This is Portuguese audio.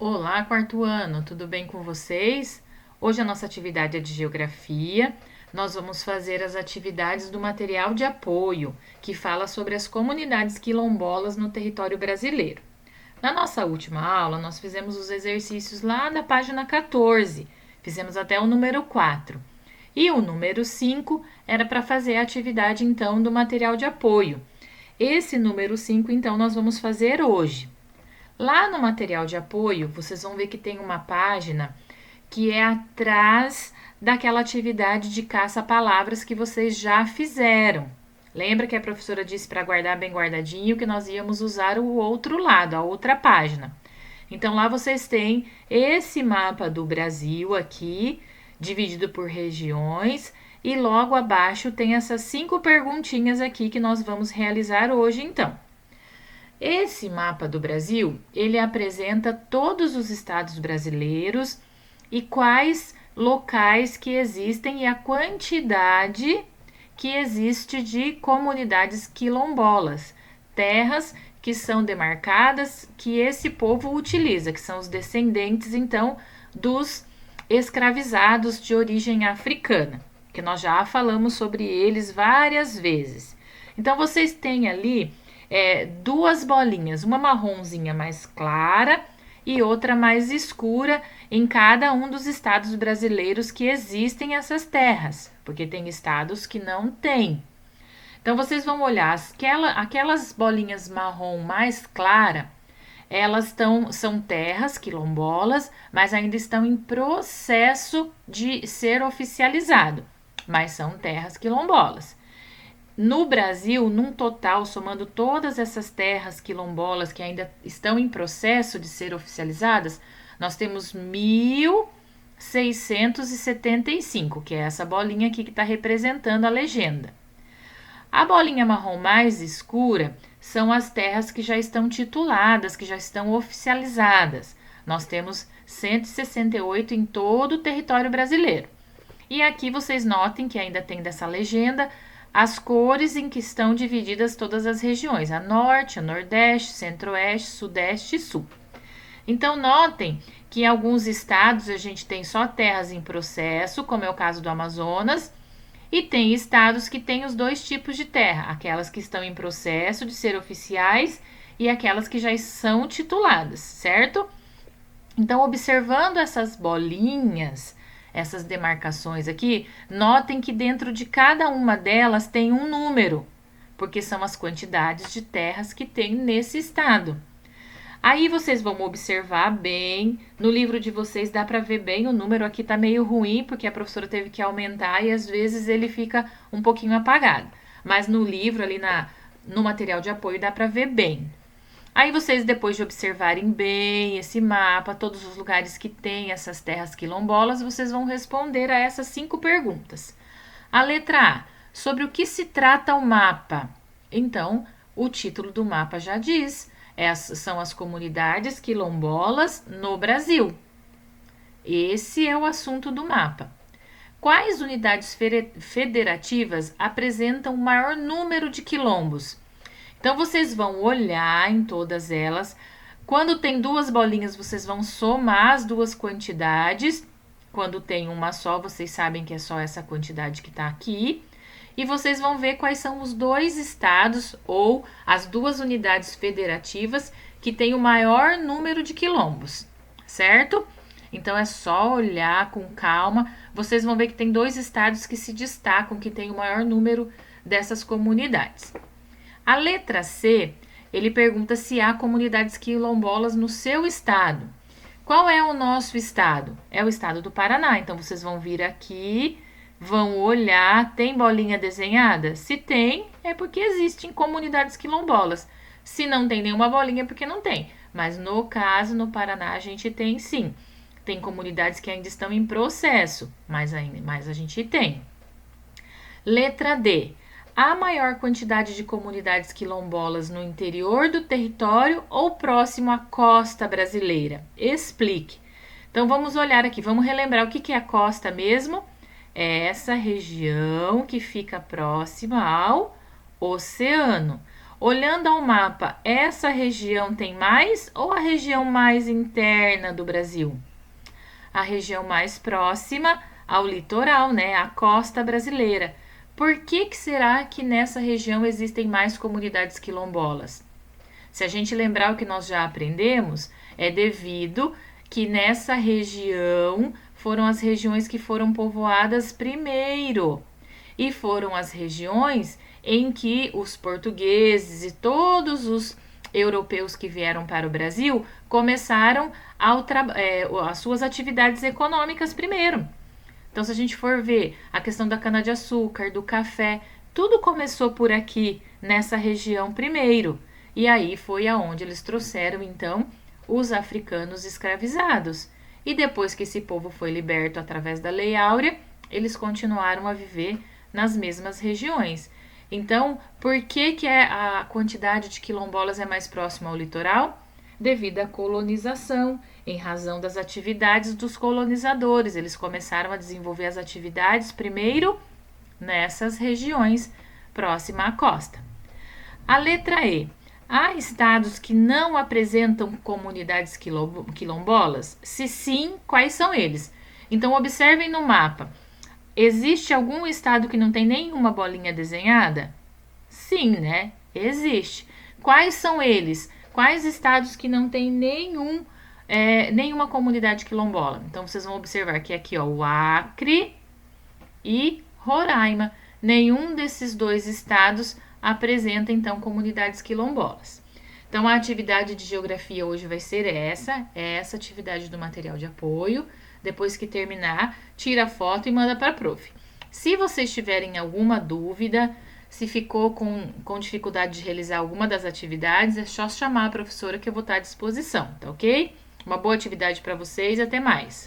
Olá, quarto ano, tudo bem com vocês? Hoje a nossa atividade é de geografia. Nós vamos fazer as atividades do material de apoio, que fala sobre as comunidades quilombolas no território brasileiro. Na nossa última aula, nós fizemos os exercícios lá na página 14, fizemos até o número 4. E o número 5 era para fazer a atividade então do material de apoio. Esse número 5, então, nós vamos fazer hoje. Lá no material de apoio, vocês vão ver que tem uma página que é atrás daquela atividade de caça-palavras que vocês já fizeram. Lembra que a professora disse para guardar bem guardadinho que nós íamos usar o outro lado, a outra página. Então lá vocês têm esse mapa do Brasil aqui, dividido por regiões, e logo abaixo tem essas 5 perguntinhas aqui que nós vamos realizar hoje então. Esse mapa do Brasil, ele apresenta todos os estados brasileiros e quais locais que existem e a quantidade que existe de comunidades quilombolas, terras que são demarcadas que esse povo utiliza, que são os descendentes então dos escravizados de origem africana, que nós já falamos sobre eles várias vezes. Então vocês têm ali duas bolinhas, uma marronzinha mais clara e outra mais escura em cada um dos estados brasileiros que existem essas terras, porque tem estados que não têm. Então vocês vão olhar aquelas bolinhas marrom mais clara, elas são terras quilombolas, mas ainda estão em processo de ser oficializado, mas são terras quilombolas. No Brasil, num total, somando todas essas terras quilombolas que ainda estão em processo de ser oficializadas, nós temos 1.675, que é essa bolinha aqui que está representando a legenda. A bolinha marrom mais escura são as terras que já estão tituladas, que já estão oficializadas. Nós temos 168 em todo o território brasileiro. E aqui vocês notem que ainda tem dessa legenda as cores em que estão divididas todas as regiões, a norte, a nordeste, centro-oeste, sudeste e sul. Então, notem que em alguns estados a gente tem só terras em processo, como é o caso do Amazonas, e tem estados que têm os dois tipos de terra, aquelas que estão em processo de ser oficiais e aquelas que já são tituladas, certo? Então, observando essas bolinhas, essas demarcações aqui, notem que dentro de cada uma delas tem um número, porque são as quantidades de terras que tem nesse estado. Aí vocês vão observar bem, no livro de vocês dá para ver bem, o número aqui tá meio ruim, porque a professora teve que aumentar e às vezes ele fica um pouquinho apagado. Mas no livro, ali no material de apoio, dá para ver bem. Aí vocês, depois de observarem bem esse mapa, todos os lugares que tem essas terras quilombolas, vocês vão responder a essas 5 perguntas. A letra A, sobre o que se trata o mapa? Então, o título do mapa já diz, são as comunidades quilombolas no Brasil. Esse é o assunto do mapa. Quais unidades federativas apresentam o maior número de quilombos? Então, vocês vão olhar em todas elas. Quando tem duas bolinhas, vocês vão somar as duas quantidades. Quando tem uma só, vocês sabem que é só essa quantidade que está aqui. E vocês vão ver quais são os dois estados ou as duas unidades federativas que têm o maior número de quilombos, certo? Então, é só olhar com calma. Vocês vão ver que tem 2 estados que se destacam, que têm o maior número dessas comunidades. A letra C, ele pergunta se há comunidades quilombolas no seu estado. Qual é o nosso estado? É o estado do Paraná. Então, vocês vão vir aqui, vão olhar, tem bolinha desenhada? Se tem, é porque existem comunidades quilombolas. Se não tem nenhuma bolinha, é porque não tem. Mas no caso, no Paraná, a gente tem sim. Tem comunidades que ainda estão em processo, mas a gente tem. Letra D. Há maior quantidade de comunidades quilombolas no interior do território ou próximo à costa brasileira? Explique. Então, vamos olhar aqui, vamos relembrar o que é a costa mesmo. É essa região que fica próxima ao oceano. Olhando ao mapa, essa região tem mais ou a região mais interna do Brasil? A região mais próxima ao litoral, né, a costa brasileira. Por que será que nessa região existem mais comunidades quilombolas? Se a gente lembrar o que nós já aprendemos, é devido que nessa região foram as regiões que foram povoadas primeiro. E foram as regiões em que os portugueses e todos os europeus que vieram para o Brasil começaram as suas atividades econômicas primeiro. Então, se a gente for ver a questão da cana-de-açúcar, do café, tudo começou por aqui, nessa região primeiro. E aí foi aonde eles trouxeram, então, os africanos escravizados. E depois que esse povo foi liberto através da Lei Áurea, eles continuaram a viver nas mesmas regiões. Então, por que a quantidade de quilombolas é mais próxima ao litoral? Devido à colonização, em razão das atividades dos colonizadores. Eles começaram a desenvolver as atividades primeiro nessas regiões próximas à costa. A letra E. Há estados que não apresentam comunidades quilombolas? Se sim, quais são eles? Então, observem no mapa. Existe algum estado que não tem nenhuma bolinha desenhada? Sim, né? Existe. Quais são eles? Quais estados que não tem nenhuma comunidade quilombola? Então, vocês vão observar que aqui, ó, o Acre e Roraima. Nenhum desses dois estados apresenta, então, comunidades quilombolas. Então, a atividade de geografia hoje vai ser essa atividade do material de apoio. Depois que terminar, tira a foto e manda para a prof. Se vocês tiverem alguma dúvida, se ficou com dificuldade de realizar alguma das atividades, é só chamar a professora que eu vou estar à disposição, tá ok? Uma boa atividade para vocês e até mais!